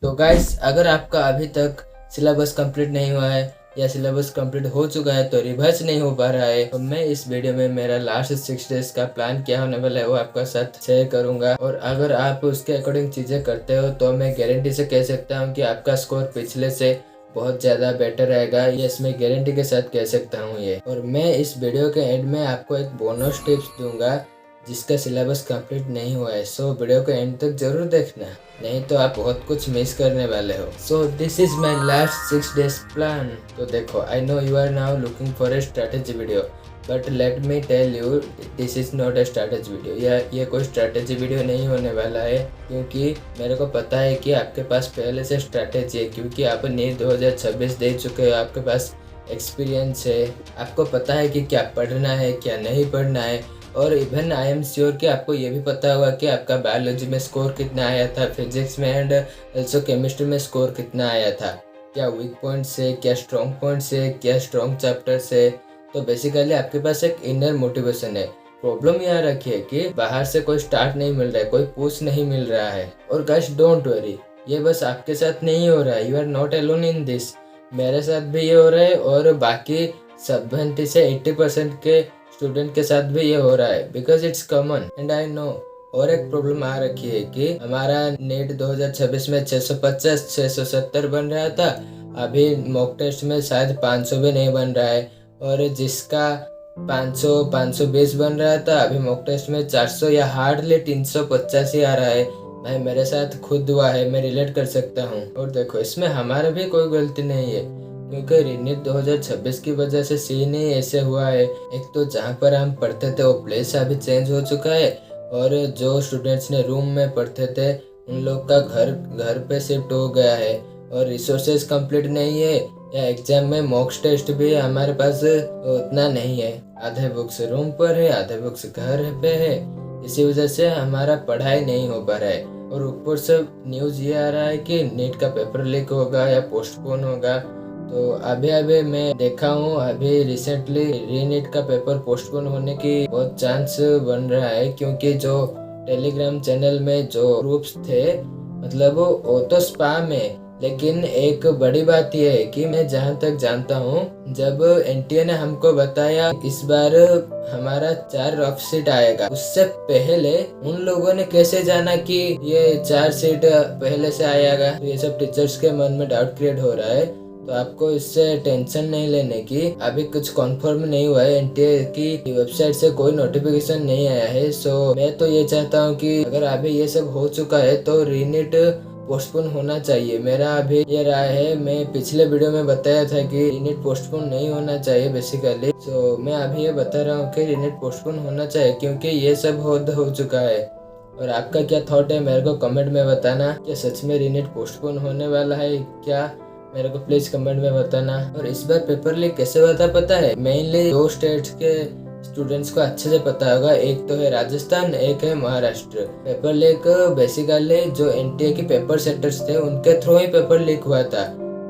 तो गाइस, अगर आपका अभी तक सिलेबस कंप्लीट नहीं हुआ है या सिलेबस कंप्लीट हो चुका है तो रिवर्स नहीं हो पा रहा है, तो मैं इस वीडियो में मेरा लास्ट 6 डेज का प्लान क्या होने वाला है वो आपका साथ शेयर करूंगा। और अगर आप उसके अकॉर्डिंग चीज़ें करते हो तो मैं गारंटी से कह सकता हूँ कि आपका स्कोर पिछले से बहुत ज़्यादा बेटर रहेगा। ये इसमें गारंटी के साथ कह सकता हूँ ये। और मैं इस वीडियो के एंड में आपको एक बोनस टिप्स दूंगा जिसका सिलेबस कंप्लीट नहीं हुआ है। सो वीडियो को एंड तक जरूर देखना, नहीं तो आप बहुत कुछ मिस करने वाले हो। So this is my last 6 days plan. तो देखो, I know you are now looking for a strategy video, but let me tell you this is not a strategy video. ये कोई स्ट्रैटेजी वीडियो नहीं होने वाला है, क्योंकि मेरे को पता है कि आपके पास पहले से स्ट्रैटेजी है, क्योंकि आप नीट 2026 दे चुके हो, आपके पास एक्सपीरियंस है, आपको पता है कि क्या पढ़ना है क्या नहीं पढ़ना है। और इवन आई एम श्योर कि आपको ये भी पता होगा कि आपका बायोलॉजी में स्कोर कितना आया था, फिजिक्स में एंड ऑल्सो केमिस्ट्री में स्कोर कितना आया था, क्या वीक पॉइंट से, क्या स्ट्रॉन्ग पॉइंट से, क्या स्ट्रॉन्ग चैप्टर से। तो बेसिकली आपके पास एक इनर मोटिवेशन है। प्रॉब्लम यहाँ रखी है कि बाहर से कोई स्टार्ट नहीं मिल रहा है, कोई पुश नहीं मिल रहा है। और गाइस, डोंट वरी, ये बस आपके साथ नहीं हो रहा है, you are not alone in this. मेरे साथ भी ये हो रहा है और बाकी 70 से 80% के स्टूडेंट के साथ भी ये हो रहा है, because it's common and I know. और एक प्रॉब्लम आ रखी है कि हमारा नेट 2026 में 650 670 बन रहा था, अभी मॉक टेस्ट में शायद 500 भी नहीं बन रहा है। और जिसका 500 520 बन रहा था, अभी मॉक टेस्ट में 400 या हार्डली 350 ही आ रहा है। भाई, मेरे साथ खुद हुआ है, मैं रिलेट कर सकता हूँ। और देखो, इसमें हमारा भी कोई गलती नहीं है, क्योंकि रीनीट 2026 की वजह से सीन ही ऐसे हुआ है। एक तो जहाँ पर हम पढ़ते थे वो प्लेस अभी चेंज हो चुका है, और जो स्टूडेंट्स ने रूम में पढ़ते थे उन लोग का घर पे शिफ्ट हो गया है, और रिसोर्सेज कंप्लीट नहीं है, या एग्जाम में मॉक टेस्ट भी हमारे पास उतना नहीं है। आधे बुक्स रूम पर है, आधे बुक्स घर पे है। इसी वजह से हमारा पढ़ाई नहीं हो पा रहा है। और ऊपर से न्यूज़ ये आ रहा है कि नीट का पेपर लीक होगा या पोस्टपोन होगा। तो अभी मैं देखा हूँ, अभी रिसेंटली रीनीट का पेपर पोस्टपोन होने की बहुत चांस बन रहा है, क्योंकि जो टेलीग्राम चैनल में जो ग्रुप्स थे, मतलब वो तो स्पैम है। लेकिन एक बड़ी बात यह है कि मैं जहाँ तक जानता हूँ, जब एनटीए ने हमको बताया इस बार हमारा 4 रफ सीट आएगा, उससे पहले उन लोगों ने कैसे जाना कि ये 4 सीट पहले से आएगा। तो ये सब टीचर्स के मन में डाउट क्रिएट हो रहा है। तो आपको इससे टेंशन नहीं लेने की, अभी कुछ कंफर्म नहीं हुआ है, एनटीए की वेबसाइट से कोई नोटिफिकेशन नहीं आया है। सो मैं तो ये चाहता हूँ कि अगर अभी ये सब हो चुका है तो रीनीट पोस्टपोन होना चाहिए। मेरा अभी ये राय है, मैं पिछले वीडियो में बताया था कि रीनीट पोस्टपोन नहीं होना चाहिए बेसिकली। सो मैं अभी ये बता रहा हूँ कि रीनीट पोस्टपोन होना चाहिए, क्योंकि ये सब हो चुका है। और आपका क्या थॉट है मेरे को कमेंट में बताना। क्या सच में रीनीट पोस्टपोन होने वाला है क्या? मेरे को प्लीज कमेंट में बताना। और इस बार पेपर लीक कैसे होता पता है? मेनली 2 स्टेट्स के स्टूडेंट्स को अच्छे से पता होगा, एक तो है राजस्थान, एक है महाराष्ट्र। पेपर लीक बेसिकली जो एनटीए के पेपर सेंटर्स थे उनके थ्रू ही पेपर लीक हुआ था,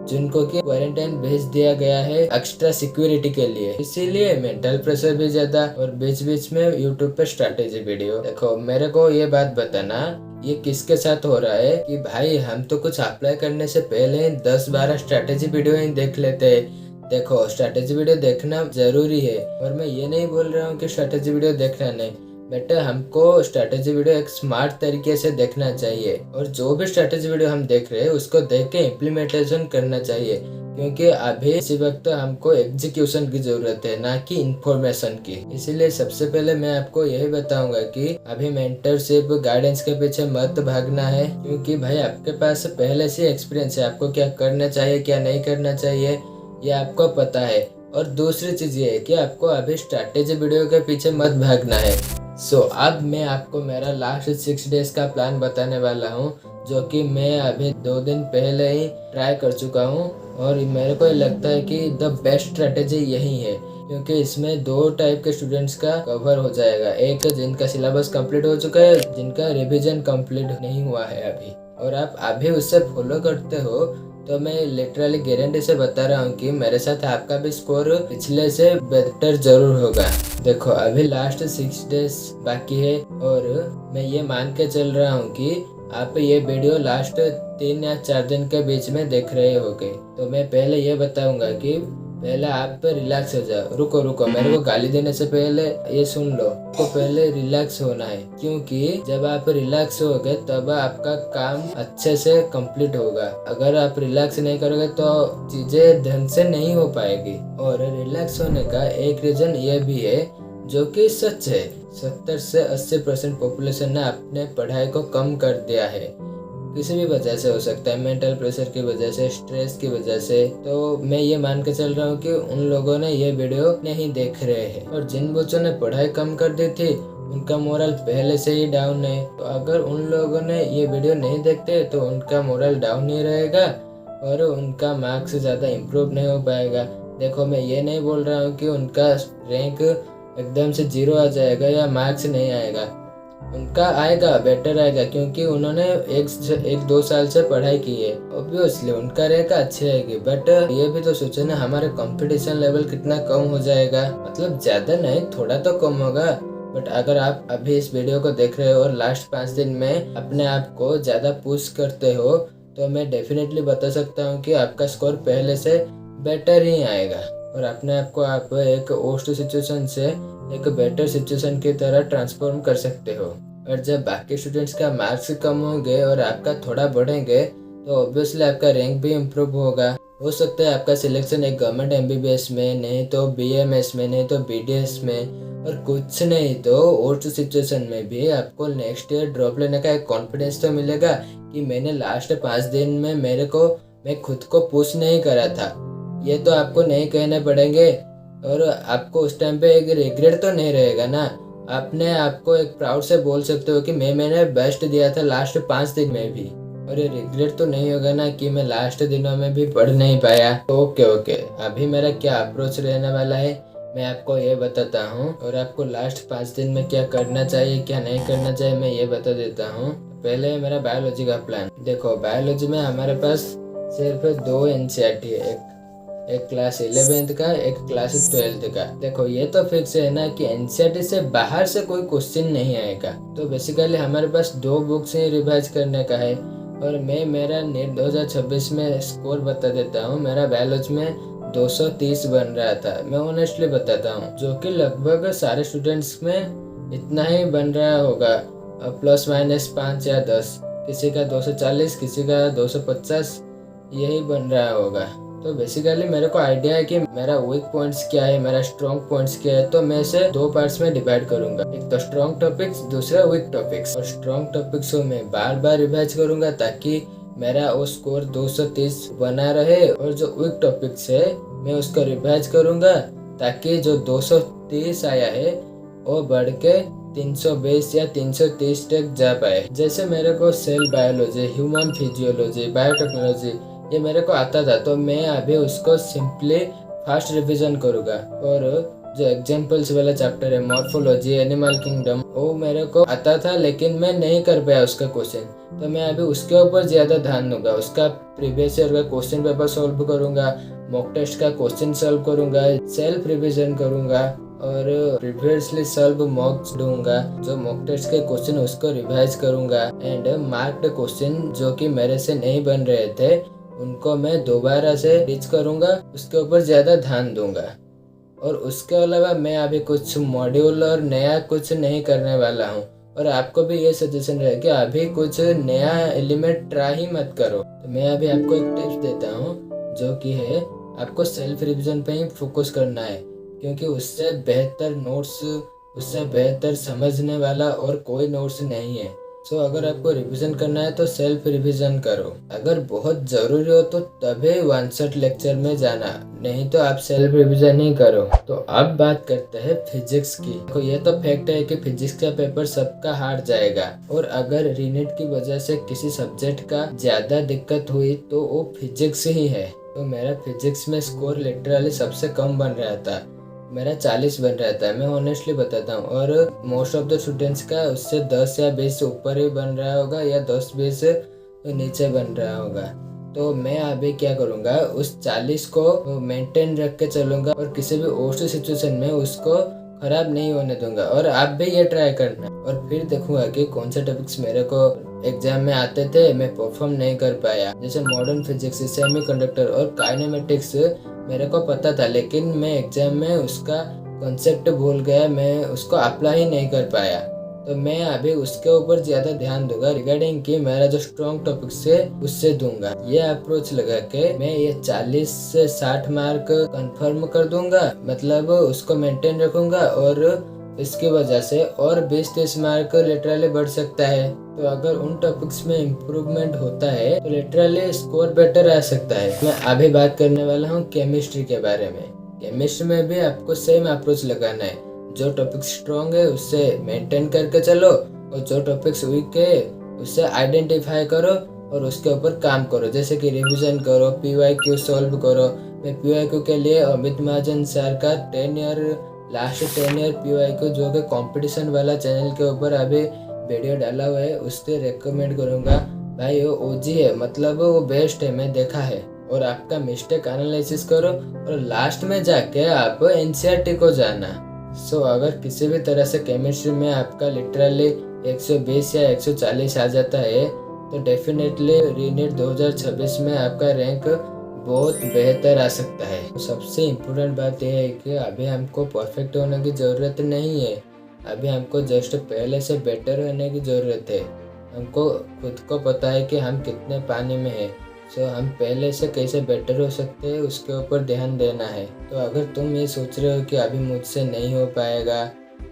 जिनको कि क्वारंटाइन भेज दिया गया है एक्स्ट्रा सिक्योरिटी के लिए। इसीलिए मेंटल प्रेशर भी ज्यादा, और बीच बीच में यूट्यूब पे स्ट्रैटेजी वीडियो। देखो, मेरे को ये बात बताना ये किसके साथ हो रहा है कि भाई हम तो कुछ अप्लाई करने से पहले 10-12 स्ट्रैटेजी वीडियो ही देख लेते हैं। देखो, स्ट्रैटेजी वीडियो देखना जरूरी है, और मैं ये नहीं बोल रहा हूँ कि स्ट्रैटेजी वीडियो देखना नहीं, बट हमको स्ट्रैटेजी वीडियो एक स्मार्ट तरीके से देखना चाहिए। और जो भी स्ट्रैटेजी वीडियो हम देख रहे हैं उसको देख के इम्प्लीमेंटेशन करना चाहिए, क्योंकि अभी इसी वक्त हमको एग्जीक्यूशन की जरूरत है, ना कि इंफॉर्मेशन की। इसीलिए सबसे पहले मैं आपको यही बताऊंगा कि अभी मेंटरशिप गाइडेंस के पीछे मत भागना है, क्योंकि भाई आपके पास पहले से एक्सपीरियंस है, आपको क्या करना चाहिए क्या नहीं करना चाहिए ये आपको पता है। और दूसरी चीज ये है कि आपको अभी स्ट्रैटेजी वीडियो के पीछे मत भागना है। सो अब मैं आपको मेरा लास्ट 6 डेज का प्लान बताने वाला हूँ, जो कि मैं अभी 2 दिन पहले ही ट्राई कर चुका हूँ, और मेरे को लगता है कि द बेस्ट स्ट्रैटेजी यही है, क्योंकि इसमें 2 टाइप के स्टूडेंट्स का कवर हो जाएगा। एक जिनका सिलेबस कंप्लीट हो चुका है, जिनका रिवीजन कंप्लीट नहीं हुआ है अभी, और आप अभी उससे फॉलो करते हो तो मैं लिटरली गारंटी से बता रहा हूँ कि मेरे साथ आपका भी स्कोर पिछले से बेहतर जरूर होगा। देखो, अभी लास्ट 6 डेज बाकी है, और मैं ये मान के चल रहा हूँ कि आप ये वीडियो लास्ट 3 या 4 दिन के बीच में देख रहे होगे। तो मैं पहले ये बताऊंगा कि पहले आप रिलैक्स हो जाओ। रुको मेरे को गाली देने से पहले ये सुन लो, तो पहले रिलैक्स होना है, क्योंकि जब आप रिलैक्स होगे तब आपका काम अच्छे से कंप्लीट होगा। अगर आप रिलैक्स नहीं करोगे तो चीजें ढंग से नहीं हो पाएगी। और रिलैक्स होने का एक रीजन ये भी है जो कि सच है, 70 से 80% पॉपुलेशन ने अपने पढ़ाई को कम कर दिया है। किसी भी वजह से हो सकता है, मेंटल प्रेशर की वजह से, स्ट्रेस की वजह से। तो मैं ये मान के चल रहा हूँ कि उन लोगों ने ये वीडियो नहीं देख रहे हैं। और जिन बच्चों ने पढ़ाई कम कर दी थी उनका मोरल पहले से ही डाउन है। तो अगर उन लोगों ने ये वीडियो नहीं देखते तो उनका मोरल डाउन ही रहेगा और उनका मार्क्स ज़्यादा इम्प्रूव नहीं हो पाएगा। देखो, मैं ये नहीं बोल रहा हूँ कि उनका रैंक एकदम से 0 आ जाएगा या मार्क्स नहीं आएगा। उनका आएगा, बेटर आएगा, क्योंकि उन्होंने 1-2 साल से पढ़ाई की है। ऑब्वियसली उनका रैंक अच्छी आएगी। बट ये भी तो सोचो ना, हमारे कंपटीशन लेवल कितना कम हो जाएगा। मतलब ज्यादा नहीं, थोड़ा तो कम होगा। बट अगर आप अभी इस वीडियो को देख रहे हो और लास्ट 5 दिन में अपने आप को ज्यादा पुश करते हो तो मैं डेफिनेटली बता सकता हूँ कि आपका स्कोर पहले से बेटर ही आएगा और अपने आप को आप एक वर्स्ट सिचुएशन से एक बेटर सिचुएशन की तरह ट्रांसफॉर्म कर सकते हो। और जब बाकी स्टूडेंट्स का मार्क्स कम होंगे और आपका थोड़ा बढ़ेंगे तो ऑब्वियसली आपका रैंक भी इम्प्रूव होगा। हो सकता है आपका सिलेक्शन एक गवर्नमेंट MBBS में, नहीं तो BMS में, नहीं तो BDS में, और कुछ नहीं तो वर्स्ट सिचुएशन में भी आपको नेक्स्ट ईयर ड्रॉप लेने का एक कॉन्फिडेंस तो मिलेगा कि मैंने लास्ट 5 दिन में मैं खुद को पुश नहीं करा था। ये तो आपको नहीं कहने पड़ेंगे और आपको उस टाइम पे एक रिग्रेट तो नहीं रहेगा ना। आपने आपको एक प्राउड से बोल सकते हो कि मैंने बेस्ट दिया था लास्ट 5 दिन में भी, और ये रिग्रेट तो नहीं होगा ना कि मैं लास्ट दिनों में भी पढ़ नहीं पाया। ओके, अभी मेरा क्या अप्रोच रहने वाला है मैं आपको ये बताता हूँ, और आपको लास्ट 5 दिन में क्या करना चाहिए क्या नहीं करना चाहिए मैं ये बता देता हूँ। पहले मेरा बायोलॉजी का प्लान देखो। बायोलॉजी में हमारे पास सिर्फ 2 NCERT है, एक क्लास 11th का, एक क्लास 12th का। देखो, ये तो फिक्स है ना कि NCERT से बाहर से कोई क्वेश्चन नहीं आएगा। तो बेसिकली हमारे पास 2 बुक्स ही रिवाइज करने का है। और मैं मेरा नीट 2026 में स्कोर बता देता हूँ। मेरा बायोलॉजी में 230 बन रहा था, मैं ऑनेस्टली बताता हूँ, जो कि लगभग सारे स्टूडेंट्स में इतना ही बन रहा होगा, ±5 या 10। किसी का 240, किसी का 250, यही बन रहा होगा। तो बेसिकली मेरे को आइडिया है कि मेरा वीक पॉइंट्स क्या है, मेरा स्ट्रॉन्ग पॉइंट्स क्या है। तो मैं इसे 2 पार्ट्स में डिवाइड करूंगा, एक तो स्ट्रॉन्ग टॉपिक्स, दूसरा वीक टॉपिक्स। और स्ट्रॉन्ग टॉपिक्स को मैं बार बार रिवाइज करूंगा ताकि मेरा वो स्कोर 230 बना रहे, और जो वीक टॉपिक्स है मैं उसको रिवाइज करूंगा ताकि जो 230 आया है वो बढ़ के 320 या 330 तक जा पाए। जैसे मेरे को cell biology, human physiology, biotechnology ये मेरे को आता था, तो मैं अभी उसको सिंपली फास्ट रिवीजन करूँगा। और जो एग्जाम्पल्स वाला चैप्टर है, मॉर्फोलॉजी, एनिमल किंगडम, वो मेरे को आता था लेकिन मैं नहीं कर पाया उसका क्वेश्चन। तो मैं अभी उसके ऊपर ज़्यादा ध्यान दूंगा। उसका प्रीवियस ईयर का क्वेश्चन पेपर सॉल्व करूँगा, मॉक टेस्ट का क्वेश्चन सॉल्व करूँगा, सेल्फ रिविजन करूँगा और प्रीवियसली सॉल्व मॉक्स दूंगा। जो मॉक टेस्ट के क्वेश्चन उसको रिवाइज करूँगा, एंड मार्क्ड क्वेश्चन जो कि मेरे से नहीं बन रहे थे उनको मैं दोबारा से रीच करूँगा, उसके ऊपर ज़्यादा ध्यान दूंगा। और उसके अलावा मैं अभी कुछ मॉड्यूल और नया कुछ नहीं करने वाला हूँ। और आपको भी ये सजेशन रहे कि अभी कुछ नया एलिमेंट ट्राई ही मत करो। तो मैं अभी आपको एक टिप्स देता हूँ जो कि है, आपको सेल्फ रिविजन पे ही फोकस करना है, क्योंकि उससे बेहतर नोट्स, उससे बेहतर समझने वाला और कोई नोट्स नहीं है। सो अगर आपको रिवीजन करना है तो सेल्फ रिवीजन करो। अगर बहुत जरूरी हो तो तभी वन शॉट लेक्चर में जाना, नहीं तो आप सेल्फ रिवीजन ही करो। तो अब बात करते हैं फिजिक्स की। तो ये तो फैक्ट है कि फिजिक्स का पेपर सबका हार्ड जाएगा, और अगर रीनेट की वजह से किसी सब्जेक्ट का ज्यादा दिक्कत हुई तो वो फिजिक्स ही है। तो मेरा फिजिक्स में स्कोर लिटरली सबसे कम बन रहा था, मेरा 40 बन रहा था, मैं ऑनेस्टली बताता हूँ। और मोस्ट ऑफ द स्टूडेंट्स का उससे 10 या 20 ऊपर ही बन रहा होगा, या 10-20 नीचे बन रहा होगा। तो मैं अभी क्या करूँगा, उस 40 को मेंटेन रख के चलूँगा और किसी भी वर्स्ट सिचुएशन में उसको खराब नहीं होने दूंगा। और आप भी ये ट्राई करना, और फिर देखूंगा कि कौन से टॉपिक्स मेरे को एग्जाम में आते थे मैं परफॉर्म नहीं कर पाया। जैसे मॉडर्न फिजिक्स, सेमीकंडक्टर और काइनेमेटिक्स मेरे को पता था, लेकिन मैं एग्जाम में उसका कॉन्सेप्ट भूल गया, मैं उसको अप्लाई ही नहीं कर पाया। तो मैं अभी उसके ऊपर ज्यादा ध्यान दूंगा रिगार्डिंग कि मेरा जो स्ट्रॉन्ग टॉपिक्स है उससे दूंगा। ये अप्रोच लगा के मैं ये 40 से 60 मार्क कंफर्म कर दूंगा, मतलब उसको मेंटेन रखूंगा, और इसकी वजह से और 20-30 मार्क लिटरली बढ़ सकता है। तो अगर उन टॉपिक्स में इम्प्रूवमेंट होता है तो लिटरली स्कोर बेटर आ सकता है। मैं अभी बात करने वाला हूँ केमिस्ट्री के बारे में। केमिस्ट्री में भी आपको सेम अप्रोच लगाना है। जो टॉपिक स्ट्रॉन्ग है उससे मेंटेन करके चलो, और जो टॉपिक्स वीक है उससे आइडेंटिफाई करो और उसके ऊपर काम करो। जैसे कि रिवीजन करो, PYQ सॉल्व करो। मैं PYQ के लिए अमित महाजन सर का लास्ट 10 ईयर PYQ जो कि कंपटीशन वाला चैनल के ऊपर अभी वीडियो डाला हुआ है, उससे रेकमेंड करूंगा। भाई वो OG है, मतलब वो बेस्ट है, मैं देखा है। और आपका मिस्टेक एनालिसिस करो और लास्ट में जाके आप NCERT को जाना। अगर किसी भी तरह से केमिस्ट्री में आपका लिटरली 120 या 140 आ जाता है तो डेफिनेटली रीनीट 2026 में आपका रैंक बहुत बेहतर आ सकता है। तो सबसे इम्पोर्टेंट बात यह है कि अभी हमको परफेक्ट होने की ज़रूरत नहीं है, अभी हमको जस्ट पहले से बेटर होने की ज़रूरत है। हमको खुद को पता है कि हम कितने पानी में हैं, हम पहले से कैसे बेटर हो सकते हैं उसके ऊपर ध्यान देना है। तो अगर तुम ये सोच रहे हो कि अभी मुझसे नहीं हो पाएगा,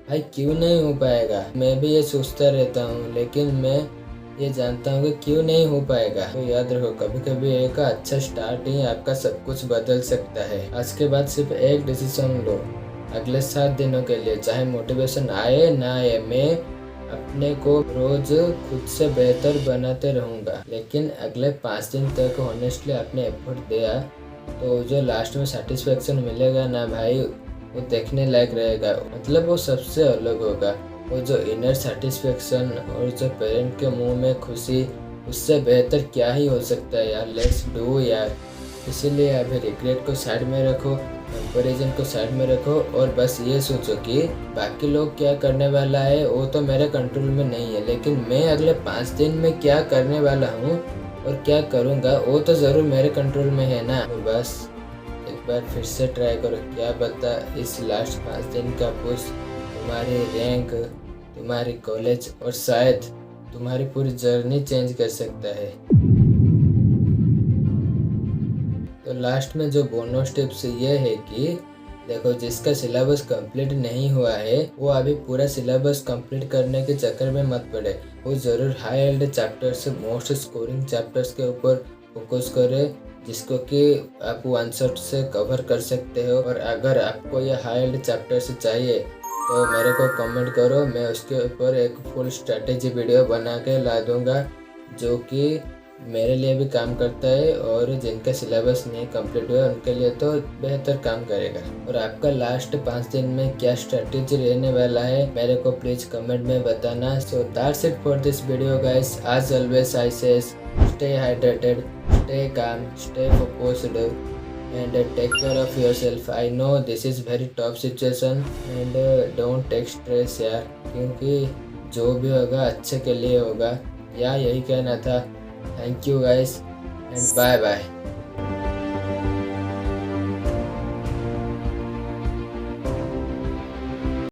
भाई क्यों नहीं हो पाएगा? मैं भी ये सोचता रहता हूँ, लेकिन मैं ये जानता हूँ कि क्यों नहीं हो पाएगा। तो याद रखो, कभी कभी एक अच्छा स्टार्ट ही आपका सब कुछ बदल सकता है। आज के बाद सिर्फ एक डिसीजन लो अगले 7 दिनों के लिए, चाहे मोटिवेशन आए ना आए, मैं अपने को रोज खुद से बेहतर बनाते रहूँगा। लेकिन अगले 5 दिन तक ऑनेस्टली अपने एफर्ट दिया तो जो लास्ट में सेटिस्फेक्शन मिलेगा ना भाई, वो देखने लायक रहेगा। मतलब वो सबसे अलग होगा। वो जो इनर सेटिस्फेक्शन और जो पेरेंट के मुंह में खुशी, उससे बेहतर क्या ही हो सकता है यार। लेट्स डू यार। इसीलिए अभी रिग्रेट को साइड में रखो, कंपैरिजन को साइड में रखो, और बस ये सोचो कि बाकी लोग क्या करने वाला है वो तो मेरे कंट्रोल में नहीं है, लेकिन मैं अगले 5 दिन में क्या करने वाला हूँ और क्या करूँगा वो तो ज़रूर मेरे कंट्रोल में है ना। और बस एक बार फिर से ट्राई करो, क्या पता इस लास्ट 5 दिन का पुश तुम्हारी रैंक, तुम्हारी कॉलेज और शायद तुम्हारी पूरी जर्नी चेंज कर सकता है। तो लास्ट में जो बोनस टिप्स ये है कि देखो, जिसका सिलेबस कंप्लीट नहीं हुआ है वो अभी पूरा सिलेबस कंप्लीट करने के चक्कर में मत पड़े। वो ज़रूर high yield chapters, most scoring chapters के ऊपर फोकस करे, जिसको कि आप 1 शॉट से कवर कर सकते हो। और अगर आपको ये हाई एल्ड चैप्टर्स चाहिए तो मेरे को कमेंट करो, मैं उसके ऊपर एक फुल स्ट्रैटेजी वीडियो बना के ला दूंगा, जो कि मेरे लिए भी काम करता है और जिनका सिलेबस नहीं कंप्लीट हुआ उनके लिए तो बेहतर काम करेगा। और आपका लास्ट 5 दिन में क्या स्ट्रैटेजी रहने वाला है मेरे को प्लीज कमेंट में बताना। So that's it for this video guys. As always I says stay hydrated, stay calm, stay focused and take care of yourself. I know this is very tough situation and don't take stress यार, क्योंकि जो भी होगा अच्छे के लिए होगा, या यही कहना था। Thank you guys and bye bye.